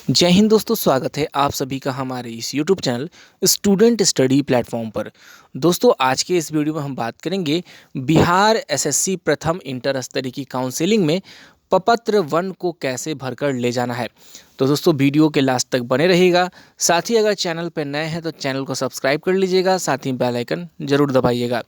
जय हिंद दोस्तों, स्वागत है आप सभी का हमारे इस YouTube channel student study platform पर। दोस्तों, आज के इस वीडियो में हम बात करेंगे बिहार एसएससी प्रथम इंटर स्तरीय की काउंसलिंग में प्रपत्र 1 को कैसे भरकर ले जाना है। तो दोस्तों, वीडियो के लास्ट तक बने रहिएगा। साथ ही अगर चैनल पर नए हैं तो चैनल को सब्सक्राइब कर लीजिएगा, साथ ही बेल आइकन जरूर दबाइएगा।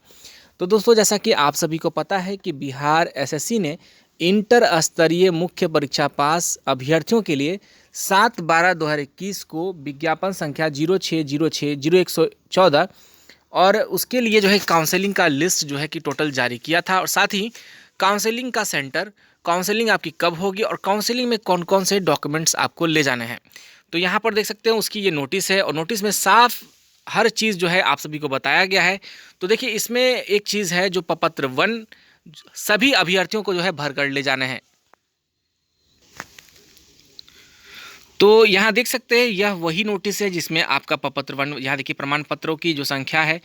तो दोस्तों, जैसा कि आप सभी को पता है कि बिहार एसएससी ने इंटर स्तरीय मुख्य परीक्षा पास अभ्यर्थियों के लिए 7/12/2021 को विज्ञापन संख्या 06060114 और उसके लिए जो है काउंसलिंग का लिस्ट जो है कि टोटल जारी किया था, और साथ ही काउंसलिंग का सेंटर, काउंसलिंग आपकी कब होगी और काउंसलिंग में कौन कौन से डॉक्यूमेंट्स आपको ले जाने हैं। तो यहाँ पर देख सकते हैं उसकी ये नोटिस है, और नोटिस में साफ हर चीज़ जो है आप सभी को बताया गया है। तो देखिए, इसमें एक चीज़ है जो प्रपत्र 1 सभी अभ्यर्थियों को जो है भर कर ले जाने हैं। तो यहाँ देख सकते हैं यह वही नोटिस है जिसमें आपका प्रपत्र 1, यहाँ देखिए प्रमाण पत्रों की जो संख्या है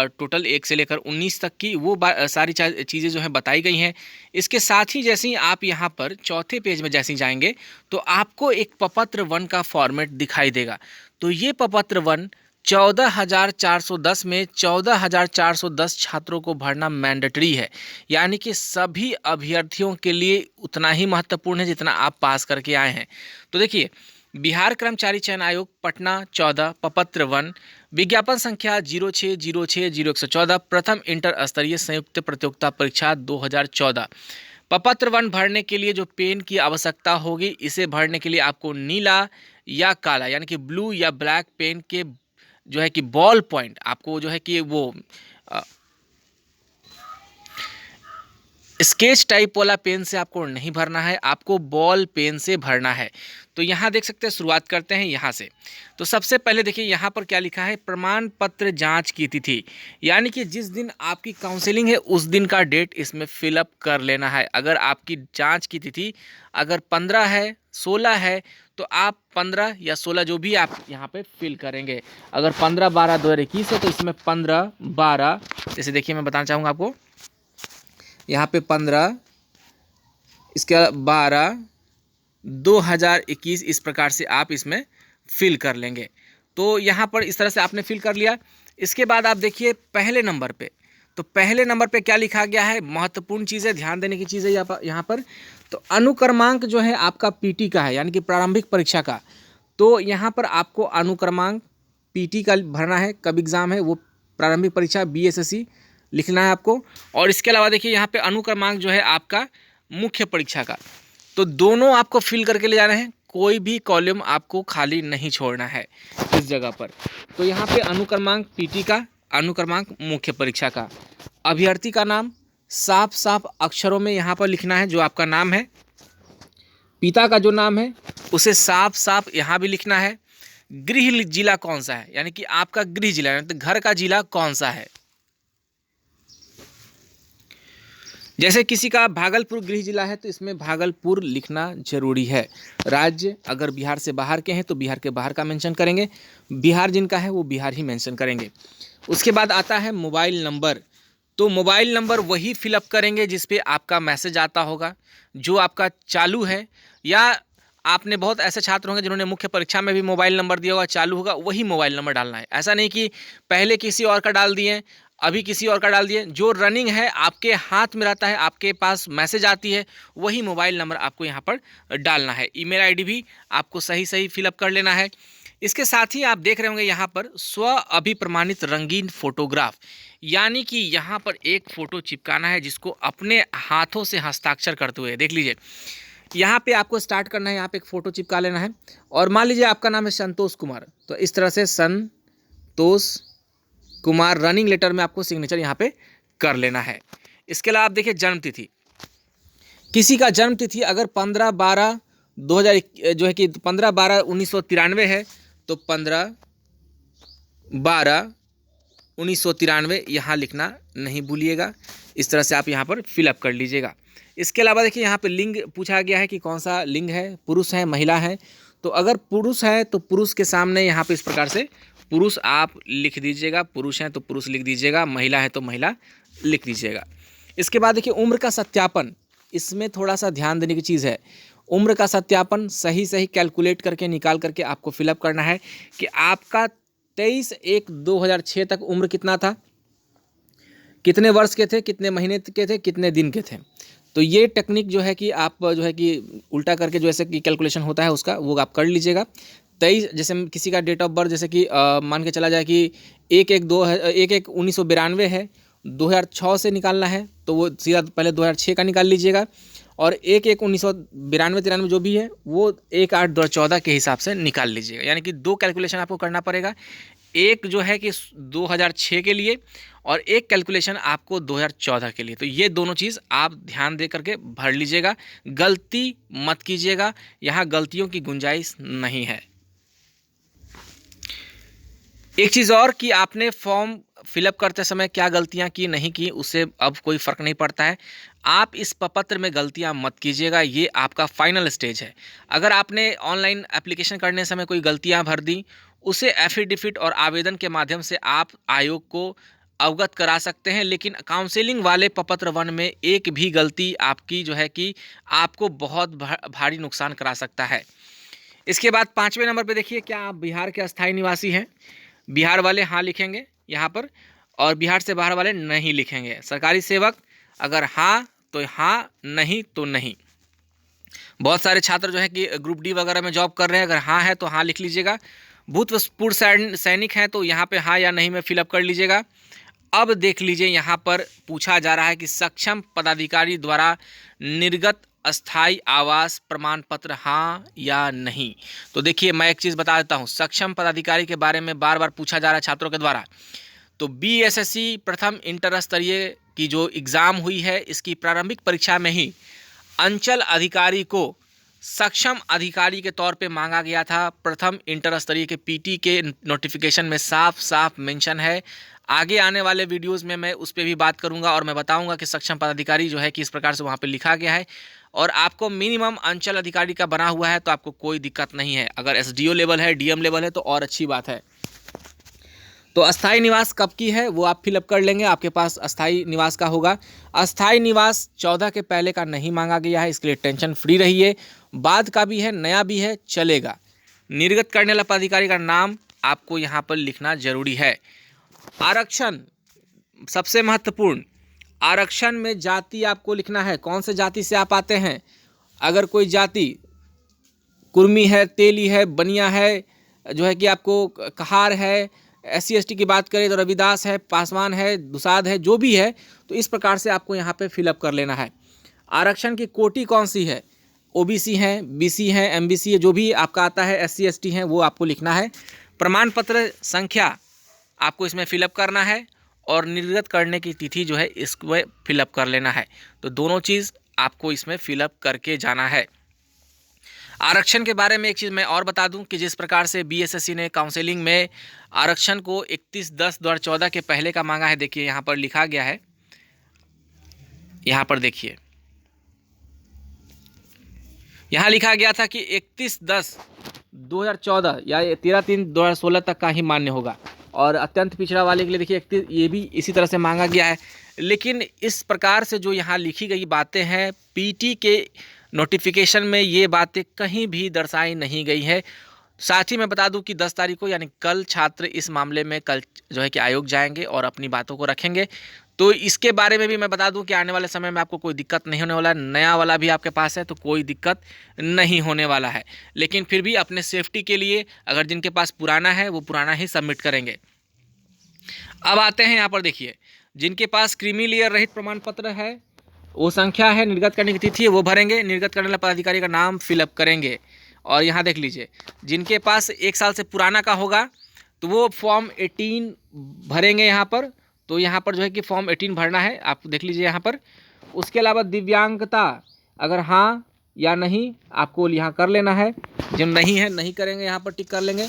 टोटल 1 से लेकर 19 तक की वो सारी चीज़ें जो है बताई गई हैं। इसके साथ ही जैसे ही आप यहाँ पर चौथे पेज में जैसे ही जाएंगे तो आपको एक प्रपत्र 1 का फॉर्मेट दिखाई देगा। तो ये प्रपत्र 1 14,410 में 14,410 छात्रों को भरना मैंडेटरी है, यानी कि सभी अभ्यर्थियों के लिए उतना ही महत्वपूर्ण है जितना आप पास करके आए हैं। तो देखिए, बिहार कर्मचारी चयन आयोग पटना 14 प्रपत्र 1 विज्ञापन संख्या 06060114 प्रथम इंटर स्तरीय संयुक्त प्रतियोगिता परीक्षा 2014। प्रपत्र 1 भरने के लिए जो पेन की आवश्यकता होगी, इसे भरने के लिए आपको नीला या काला यानी कि ब्लू या ब्लैक पेन के जो है कि बॉल पॉइंट आपको जो है कि वो स्केच टाइप वाला पेन से आपको नहीं भरना है, आपको बॉल पेन से भरना है। तो यहाँ देख सकते हैं, शुरुआत करते हैं यहाँ से। तो सबसे पहले देखिए यहाँ पर क्या लिखा है, प्रमाण पत्र जांच की तिथि, यानी कि जिस दिन आपकी काउंसलिंग है उस दिन का डेट इसमें फिलअप कर लेना है। अगर आपकी जांच की तिथि अगर 15 है, 16 है, तो आप 15 या 16 जो भी आप यहाँ पे फिल करेंगे। अगर 15/12/2021 है तो इसमें 15/12, जैसे देखिए मैं बताना चाहूँगा आपको, यहाँ पे 15, इसके 12/2021 इस प्रकार से आप इसमें फिल कर लेंगे। तो यहाँ पर इस तरह से आपने फिल कर लिया। इसके बाद आप देखिए पहले नंबर पे, तो पहले नंबर पे क्या लिखा गया है, महत्वपूर्ण चीज़ है, ध्यान देने की चीज़ है यहाँ पर। तो अनुक्रमांक जो है आपका पीटी का है, यानी कि प्रारंभिक परीक्षा का। तो यहाँ पर आपको अनुक्रमांक पीटी का भरना है, कब एग्ज़ाम है वो प्रारंभिक परीक्षा बीएसएससी लिखना है आपको। और इसके अलावा देखिए यहाँ पे अनुक्रमांक जो है आपका मुख्य परीक्षा का, तो दोनों आपको फिल करके ले जाने हैं, कोई भी कॉलम आपको खाली नहीं छोड़ना है इस जगह पर। तो यहाँ पे अनुक्रमांक पीटी का, अनुक्रमांक मुख्य परीक्षा का, अभ्यर्थी का नाम साफ साफ अक्षरों में यहाँ पर लिखना है, जो आपका नाम है, पिता का जो नाम है उसे साफ साफ यहाँ भी लिखना है। गृह जिला कौन सा है, यानी कि आपका गृह जिला यानी तो घर का जिला कौन सा है। जैसे किसी का भागलपुर गृह जिला है तो इसमें भागलपुर लिखना जरूरी है। राज्य अगर बिहार से बाहर के हैं तो बिहार के बाहर का मेंशन करेंगे, बिहार जिनका है वो बिहार ही मेंशन करेंगे। उसके बाद आता है मोबाइल नंबर, तो मोबाइल नंबर वही फिलअप करेंगे जिस पे आपका मैसेज आता होगा, जो आपका चालू है, या आपने बहुत ऐसे छात्र होंगे जिन्होंने मुख्य परीक्षा में भी मोबाइल नंबर दिया होगा, चालू होगा, वही मोबाइल नंबर डालना है। ऐसा नहीं कि पहले किसी और का डाल दिए अभी किसी और का डाल दिए, जो रनिंग है आपके हाथ में रहता है, आपके पास मैसेज आती है, वही मोबाइल नंबर आपको यहाँ पर डालना है। ईमेल आईडी भी आपको सही सही फिलअप कर लेना है। इसके साथ ही आप देख रहे होंगे यहाँ पर स्व अभिप्रमाणित रंगीन फोटोग्राफ, यानी कि यहाँ पर एक फ़ोटो चिपकाना है जिसको अपने हाथों से हस्ताक्षर करते हुए, देख लीजिए यहाँ पे आपको स्टार्ट करना है, यहाँ पे एक फ़ोटो चिपका लेना है। और मान लीजिए आपका नाम है संतोष कुमार, तो इस तरह से संतोष कुमार रनिंग लेटर में आपको सिग्नेचर यहाँ पे कर लेना है। इसके अलावा आप देखिए जन्म तिथि, किसी का जन्म तिथि अगर 15/12/2000 जो है कि 15/12/1993 है तो 15/12/1993 यहाँ लिखना नहीं भूलिएगा। इस तरह से आप यहाँ पर फिलअप कर लीजिएगा। इसके अलावा देखिए यहाँ पे लिंग पूछा गया है कि कौन सा लिंग है, पुरुष है महिला है। तो अगर पुरुष है तो पुरुष के सामने यहाँ पे इस प्रकार से पुरुष आप लिख दीजिएगा, पुरुष हैं तो पुरुष लिख दीजिएगा, महिला है तो महिला लिख दीजिएगा। इसके बाद देखिए उम्र का सत्यापन, इसमें थोड़ा सा ध्यान देने की चीज़ है। उम्र का सत्यापन सही सही कैलकुलेट करके निकाल करके आपको फिलअप करना है कि आपका 23/1/2006 तक उम्र कितना था, कितने वर्ष के थे, कितने महीने के थे, कितने दिन के थे। तो ये टेक्निक जो है कि आप जो है कि उल्टा करके जैसे कि कैलकुलेशन होता है उसका वो आप कर लीजिएगा। 23 जैसे किसी का डेट ऑफ बर्थ जैसे कि मान के चला जाए कि 1/1/1992 है, 2006 से निकालना है तो वो सीधा पहले 2006 का निकाल लीजिएगा और 1/1/1992-93 जो भी है वो 1/8/2014 के हिसाब से निकाल लीजिएगा। यानी कि 2 कैलकुलेशन आपको करना पड़ेगा, एक जो है कि 2006 के लिए और एक कैलकुलेशन आपको 2014 के लिए। तो ये दोनों चीज़ आप ध्यान दे करके भर लीजिएगा, गलती मत कीजिएगा, यहाँ गलतियों की गुंजाइश नहीं है। एक चीज़ और कि आपने फॉर्म फिलअप करते समय क्या गलतियां की नहीं की उससे अब कोई फ़र्क नहीं पड़ता है। आप इस प्रपत्र में गलतियां मत कीजिएगा, ये आपका फाइनल स्टेज है। अगर आपने ऑनलाइन एप्लीकेशन करने समय कोई गलतियां भर दी, उसे एफिडेविट और आवेदन के माध्यम से आप आयोग को अवगत करा सकते हैं, लेकिन काउंसलिंग वाले प्रपत्र 1 में एक भी गलती आपकी जो है कि आपको बहुत भारी नुकसान करा सकता है। इसके बाद 5वें नंबर पे देखिए, क्या आप बिहार के अस्थायी निवासी हैं? बिहार वाले हाँ लिखेंगे यहाँ पर और बिहार से बाहर वाले नहीं लिखेंगे। सरकारी सेवक अगर हाँ तो हाँ, नहीं तो नहीं। बहुत सारे छात्र जो है कि ग्रुप डी वगैरह में जॉब कर रहे हैं, अगर हाँ है तो हाँ लिख लीजिएगा। भूतपूर्व सैनिक हैं तो यहाँ पे हाँ या नहीं में फिलअप कर लीजिएगा। अब देख लीजिए, यहाँ पर पूछा जा रहा है कि सक्षम पदाधिकारी द्वारा निर्गत अस्थाई आवास प्रमाण पत्र हाँ या नहीं। तो देखिए मैं एक चीज़ बता देता हूँ, सक्षम पदाधिकारी के बारे में बार बार पूछा जा रहा है छात्रों के द्वारा। तो BSSC प्रथम इंटर स्तरीय की जो एग्ज़ाम हुई है, इसकी प्रारंभिक परीक्षा में ही अंचल अधिकारी को सक्षम अधिकारी के तौर पे मांगा गया था। प्रथम इंटर स्तरीय के PT के नोटिफिकेशन में साफ साफ मेंशन है। आगे आने वाले वीडियोस में मैं उस पर भी बात करूंगा और मैं बताऊंगा कि सक्षम पदाधिकारी जो है कि इस प्रकार से वहाँ पे लिखा गया है और आपको मिनिमम अंचल अधिकारी का बना हुआ है तो आपको कोई दिक्कत नहीं है। अगर SDO लेवल है, DM लेवल है तो और अच्छी बात है। तो अस्थाई निवास कब की है वो आप फिलअप कर लेंगे, आपके पास अस्थाई निवास का होगा। अस्थाई निवास 14 के पहले का नहीं मांगा गया है, इसके लिए टेंशन फ्री रहिए। बाद का भी है, नया भी है, चलेगा। निर्गत करने वाला पदाधिकारी का नाम आपको यहाँ पर लिखना जरूरी है। आरक्षण सबसे महत्वपूर्ण, आरक्षण में जाति आपको लिखना है, कौन से जाति से आप आते हैं। अगर कोई जाति कुर्मी है, तेली है, बनिया है, जो है कि आपको कहार है, SC ST की बात करें तो रविदास है, पासवान है, दुसाद है, जो भी है तो इस प्रकार से आपको यहाँ पे फिलअप कर लेना है। आरक्षण की कोटि कौन सी है, OBC है, BC है, MBC है, जो भी आपका आता है, SC ST है, वो आपको लिखना है। प्रमाण पत्र संख्या आपको इसमें फिलअप करना है और निर्गत करने की तिथि जो है इसको फिलअप कर लेना है। तो दोनों चीज़ आपको इसमें फिलअप करके जाना है। आरक्षण के बारे में एक चीज़ मैं और बता दूं कि जिस प्रकार से BSSC ने काउंसलिंग में आरक्षण को 31/10/2014 के पहले का मांगा है, देखिए यहाँ पर लिखा गया है, यहाँ पर देखिए यहाँ लिखा गया था कि 31/10/2014 या 13/3/2016 तक का ही मान्य होगा और अत्यंत पिछड़ा वाले के लिए देखिए 31, ये भी इसी तरह से मांगा गया है। लेकिन इस प्रकार से जो यहाँ लिखी गई बातें हैं, PT के नोटिफिकेशन में ये बातें कहीं भी दर्शाई नहीं गई है। साथ ही मैं बता दूं कि 10 तारीख को यानी कल छात्र इस मामले में कल जो है कि आयोग जाएंगे और अपनी बातों को रखेंगे। तो इसके बारे में भी मैं बता दूं कि आने वाले समय में आपको कोई दिक्कत नहीं होने वाला है। नया वाला भी आपके पास है तो कोई दिक्कत नहीं होने वाला है, लेकिन फिर भी अपने सेफ्टी के लिए अगर जिनके पास पुराना है वो पुराना ही सबमिट करेंगे। अब आते हैं यहाँ पर देखिए, जिनके पास क्रीमी लेयर रहित प्रमाण पत्र है, वो संख्या है, निर्गत करने की तिथि है वो भरेंगे, निर्गत करने वाला पदाधिकारी का नाम फिलअप करेंगे। और यहाँ देख लीजिए, जिनके पास 1 साल से पुराना का होगा तो वो फॉर्म 18 भरेंगे यहाँ पर। तो यहाँ पर जो है कि फॉर्म 18 भरना है, आप देख लीजिए यहाँ पर। उसके अलावा दिव्यांगता अगर हाँ या नहीं आपको यहाँ कर लेना है, जो नहीं है नहीं करेंगे, यहाँ पर टिक कर लेंगे।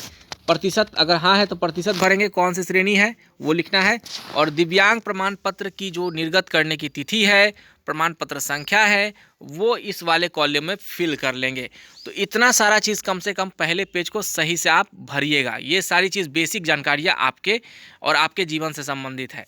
प्रतिशत अगर हाँ है तो प्रतिशत भरेंगे, कौन सी श्रेणी है वो लिखना है। और दिव्यांग प्रमाण पत्र की जो निर्गत करने की तिथि है, प्रमाण पत्र संख्या है, वो इस वाले कॉलम में फिल कर लेंगे। तो इतना सारा चीज़ कम से कम पहले पेज को सही से आप भरिएगा। ये सारी चीज़ बेसिक जानकारियाँ आपके और आपके जीवन से संबंधित है।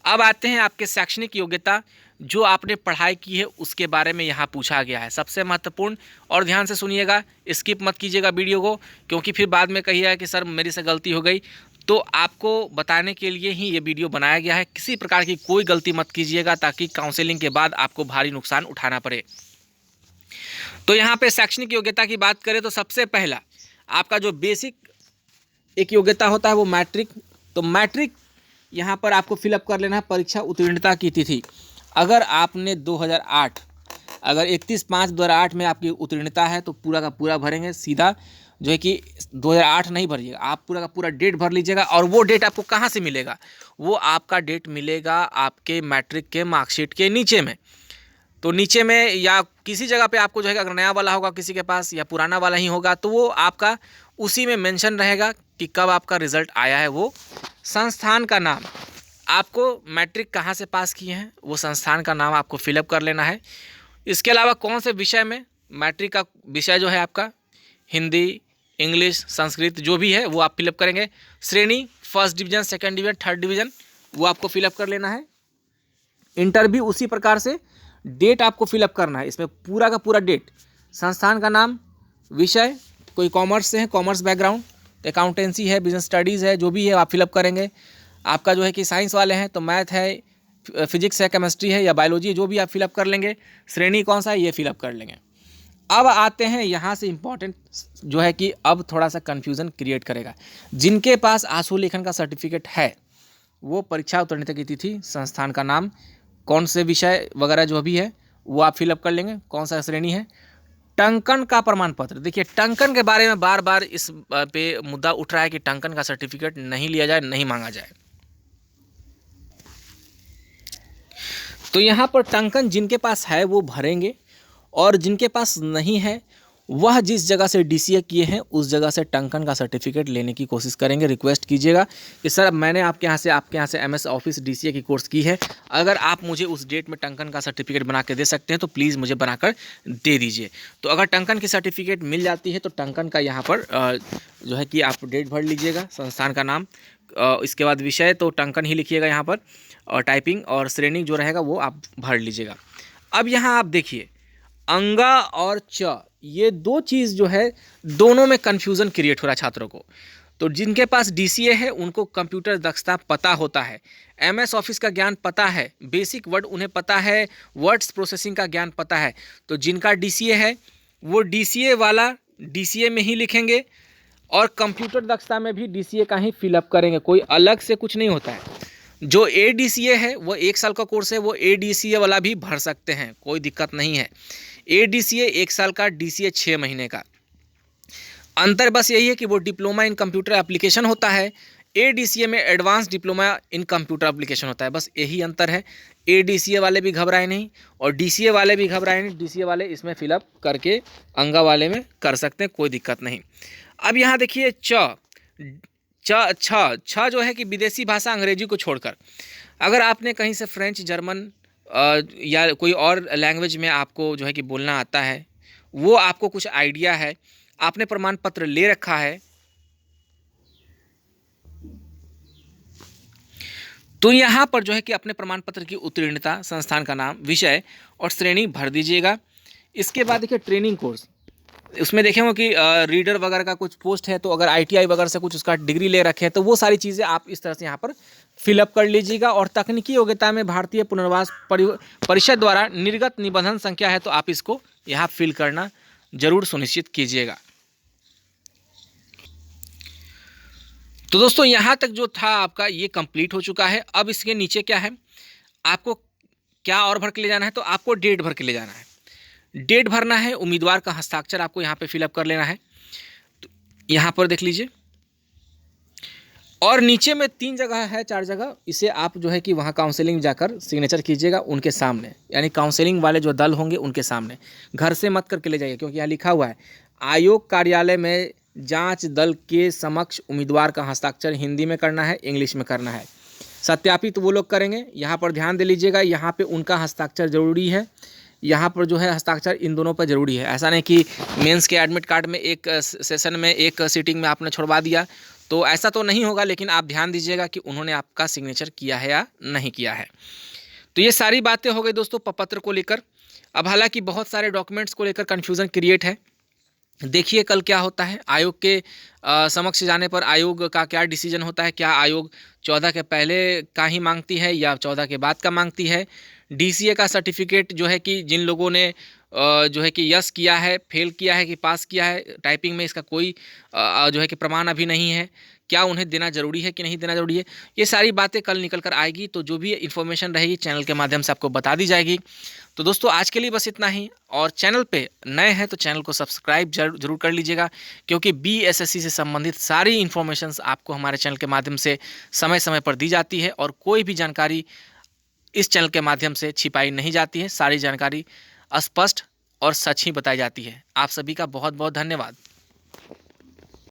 अब आते हैं आपके शैक्षणिक योग्यता। जो आपने पढ़ाई की है उसके बारे में यहाँ पूछा गया है, सबसे महत्वपूर्ण। और ध्यान से सुनिएगा, स्किप मत कीजिएगा वीडियो को, क्योंकि फिर बाद में कहिएगा कि सर मेरी से गलती हो गई। तो आपको बताने के लिए ही ये वीडियो बनाया गया है, किसी प्रकार की कोई गलती मत कीजिएगा, ताकि काउंसलिंग के बाद आपको भारी नुकसान उठाना पड़े। तो यहाँ पे शैक्षणिक योग्यता की बात करें तो सबसे पहला आपका जो बेसिक एक योग्यता होता है वो मैट्रिक। तो मैट्रिक यहाँ पर आपको फिलअप कर लेना है परीक्षा उत्तीर्णता की तिथि। अगर आपने 2008, अगर 31/5/2008 में आपकी उत्तीर्णता है तो पूरा का पूरा भरेंगे, सीधा जो है कि 2008 नहीं भरिएगा, आप पूरा का पूरा डेट भर लीजिएगा। और वो डेट आपको कहाँ से मिलेगा? वो आपका डेट मिलेगा आपके मैट्रिक के मार्कशीट के नीचे में। तो नीचे में या किसी जगह पे आपको जो है, अगर नया वाला होगा किसी के पास या पुराना वाला ही होगा, तो वो आपका उसी में मेंशन रहेगा कि कब आपका रिजल्ट आया है। वो संस्थान का नाम, आपको मैट्रिक कहाँ से पास किए हैं वो संस्थान का नाम आपको फिलअप कर लेना है। इसके अलावा कौन से विषय में, मैट्रिक का विषय जो है आपका हिंदी, इंग्लिश, संस्कृत जो भी है वो आप फिलअप करेंगे। श्रेणी first division, second division, third division वो आपको फिलअप कर लेना है। इंटर भी उसी प्रकार से डेट आपको फिलअप करना है, इसमें पूरा का पूरा डेट, संस्थान का नाम, विषय, कोई कॉमर्स से है कॉमर्स बैकग्राउंड, अकाउंटेंसी है, बिजनेस स्टडीज़ है, जो भी है आप फिलअप करेंगे। आपका जो है कि साइंस वाले हैं तो मैथ है, फिजिक्स है, केमिस्ट्री है या बायोलॉजी है, जो भी आप फिलअप कर लेंगे। श्रेणी कौन सा है ये फिलअप कर लेंगे। अब आते हैं यहाँ से इम्पॉर्टेंट जो है कि अब थोड़ा सा कन्फ्यूज़न क्रिएट करेगा। जिनके पास आशुलेखन का सर्टिफिकेट है वो परीक्षा उत्तीर्णता की तिथि, संस्थान का नाम, कौन से विषय वगैरह जो भी है वो आप फिलअप कर लेंगे, कौन सा श्रेणी है। टंकन का प्रमाण पत्र, देखिए टंकन के बारे में बार बार इस पे मुद्दा उठ रहा है कि टंकन का सर्टिफिकेट नहीं लिया जाए, नहीं मांगा जाए। तो यहाँ पर टंकन जिनके पास है वो भरेंगे, और जिनके पास नहीं है वह जिस जगह से डीसीए किए हैं उस जगह से टंकन का सर्टिफिकेट लेने की कोशिश करेंगे। रिक्वेस्ट कीजिएगा कि सर मैंने आपके यहाँ से एमएस ऑफिस डीसीए की कोर्स की है, अगर आप मुझे उस डेट में टंकन का सर्टिफिकेट बना के दे सकते हैं तो प्लीज़ मुझे बनाकर दे दीजिए। तो अगर टंकन की सर्टिफिकेट मिल जाती है तो टंकन का यहाँ पर जो है कि आप डेट भर लीजिएगा, संस्थान का नाम, इसके बाद विषय तो टंकन ही लिखिएगा यहाँ पर, और टाइपिंग और श्रेणी जो रहेगा वो आप भर लीजिएगा। अब यहाँ आप देखिए अंगा और च, ये दो चीज़ जो है दोनों में कन्फ्यूज़न क्रिएट हो रहा है छात्रों को। तो जिनके पास डीसीए है उनको कंप्यूटर दक्षता पता होता है, एमएस ऑफिस का ज्ञान पता है, बेसिक वर्ड उन्हें पता है, वर्ड्स प्रोसेसिंग का ज्ञान पता है। तो जिनका डीसीए है वो डीसीए वाला डीसीए में ही लिखेंगे और कंप्यूटर दक्षता में भी डीसीए का ही फिलअप करेंगे, कोई अलग से कुछ नहीं होता है। जो एडीसीए है वो 1 साल का कोर्स है, वो एडीसीए वाला भी भर सकते हैं, कोई दिक्कत नहीं है। एडीसीए 1 साल का, डीसीए 6 महीने का। अंतर बस यही है कि वो डिप्लोमा इन कंप्यूटर एप्लीकेशन होता है, एडीसीए में advance diploma in computer application होता है, बस यही अंतर है। एडीसीए वाले भी घबराए नहीं और डीसीए वाले भी घबराए नहीं, डीसीए वाले इसमें फिलअप करके अंगा वाले में कर सकते हैं, कोई दिक्कत नहीं। अब यहाँ देखिए छ जो है कि विदेशी भाषा अंग्रेजी को छोड़कर, अगर आपने कहीं से फ्रेंच, जर्मन या कोई और लैंग्वेज में आपको जो है कि बोलना आता है, वो आपको कुछ आइडिया है, आपने प्रमाण पत्र ले रखा है, तो यहाँ पर जो है कि अपने प्रमाण पत्र की उत्तीर्णता, संस्थान का नाम, विषय और श्रेणी भर दीजिएगा। इसके बाद देखिए ट्रेनिंग कोर्स, उसमें देखेंगे कि रीडर वगैरह का कुछ पोस्ट है, तो अगर आईटीआई वगैरह से कुछ उसका डिग्री ले रखे हैं तो वो सारी चीज़ें आप इस तरह से यहाँ पर फिलअप कर लीजिएगा। और तकनीकी योग्यता में भारतीय पुनर्वास परिषद द्वारा निर्गत निबंधन संख्या है तो आप इसको यहाँ फिल करना जरूर सुनिश्चित कीजिएगा। तो दोस्तों यहाँ तक जो था आपका ये कंप्लीट हो चुका है। अब इसके नीचे क्या है, आपको क्या और भर के ले जाना है, तो आपको डेट भर के ले जाना है। डेट भरना है, उम्मीदवार का हस्ताक्षर आपको यहाँ पे फिलअप कर लेना है, तो यहाँ पर देख लीजिए। और नीचे में 3 जगह है, 4 जगह, इसे आप जो है कि वहाँ काउंसलिंग जाकर सिग्नेचर कीजिएगा उनके सामने, यानी काउंसलिंग वाले जो दल होंगे उनके सामने, घर से मत करके ले जाइए, क्योंकि यहाँ लिखा हुआ है आयोग कार्यालय में जांच दल के समक्ष उम्मीदवार का हस्ताक्षर हिंदी में करना है, इंग्लिश में करना है। सत्यापित वो लोग करेंगे, यहाँ पर ध्यान दे लीजिएगा, यहाँ पे उनका हस्ताक्षर जरूरी है, यहाँ पर जो है हस्ताक्षर इन दोनों पर जरूरी है। ऐसा नहीं कि मेंस के एडमिट कार्ड में एक सेशन में, एक सीटिंग में आपने छुड़वा दिया, तो ऐसा तो नहीं होगा, लेकिन आप ध्यान दीजिएगा कि उन्होंने आपका सिग्नेचर किया है या नहीं किया है। तो ये सारी बातें हो गई दोस्तों प्रपत्र को लेकर। अब हालांकि बहुत सारे डॉक्यूमेंट्स को लेकर कन्फ्यूज़न क्रिएट है। देखिए कल क्या होता है, आयोग के समक्ष जाने पर आयोग का क्या डिसीजन होता है। क्या आयोग 14 के पहले का ही मांगती है या 14 के बाद का मांगती है। डीसीए का सर्टिफिकेट जो है कि जिन लोगों ने जो है कि यस किया है, फेल किया है कि पास किया है टाइपिंग में, इसका कोई जो है कि प्रमाण अभी नहीं है। क्या उन्हें देना ज़रूरी है कि नहीं देना ज़रूरी है, ये सारी बातें कल निकल कर आएगी। तो जो भी इन्फॉर्मेशन रहेगी चैनल के माध्यम से आपको बता दी जाएगी। तो दोस्तों आज के लिए बस इतना ही, और चैनल पे नए हैं तो चैनल को सब्सक्राइब जरूर कर लीजिएगा, क्योंकि बीएसएससी से संबंधित सारी इन्फॉर्मेशंस आपको हमारे चैनल के माध्यम से समय समय पर दी जाती है, और कोई भी जानकारी इस चैनल के माध्यम से छिपाई नहीं जाती है। सारी जानकारी स्पष्ट और सच ही बताई जाती है। आप सभी का बहुत बहुत धन्यवाद।